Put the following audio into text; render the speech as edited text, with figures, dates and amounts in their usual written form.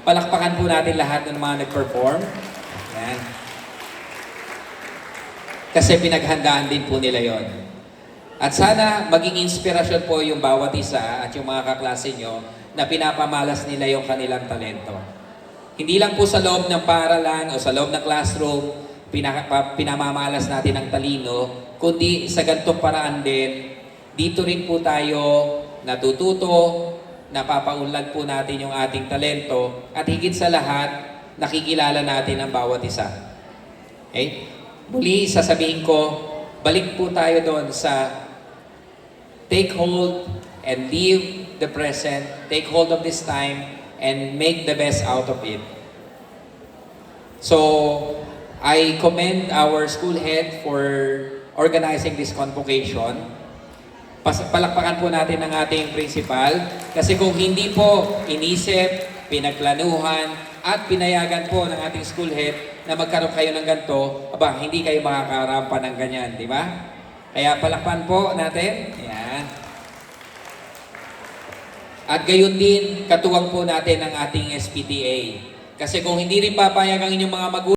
Palakpakan po natin lahat ng mga nag-perform. Yan. Kasi pinaghandaan din po nila yon. At sana maging inspirasyon po yung bawat isa at yung mga kaklase nyo na pinapamalas nila yung kanilang talento. Hindi lang po sa loob ng paaralan o sa loob ng classroom, pinamamalas natin ang talino, kundi sa ganitong paraan din, dito rin po tayo natututo, napapaunlad po natin yung ating talento, at higit sa lahat, nakikilala natin ang bawat isa. Okay? Muli, sasabihin ko, balik po tayo doon sa take hold and live the present, take hold of this time, and make the best out of it. So, I commend our school head for organizing this convocation. Palakpakan po natin ang ating principal kasi kung hindi po inisip, pinagplanuhan, at pinayagan po ng ating school head na magkaroon kayo ng ganito, aba, hindi kayo makakarampa ng ganyan, di ba? Kaya palakpan po natin. Ayan. At gayon din, katuwang po natin ang ating SPTA. Kasi kung hindi rin papayag ang inyong mga magulang,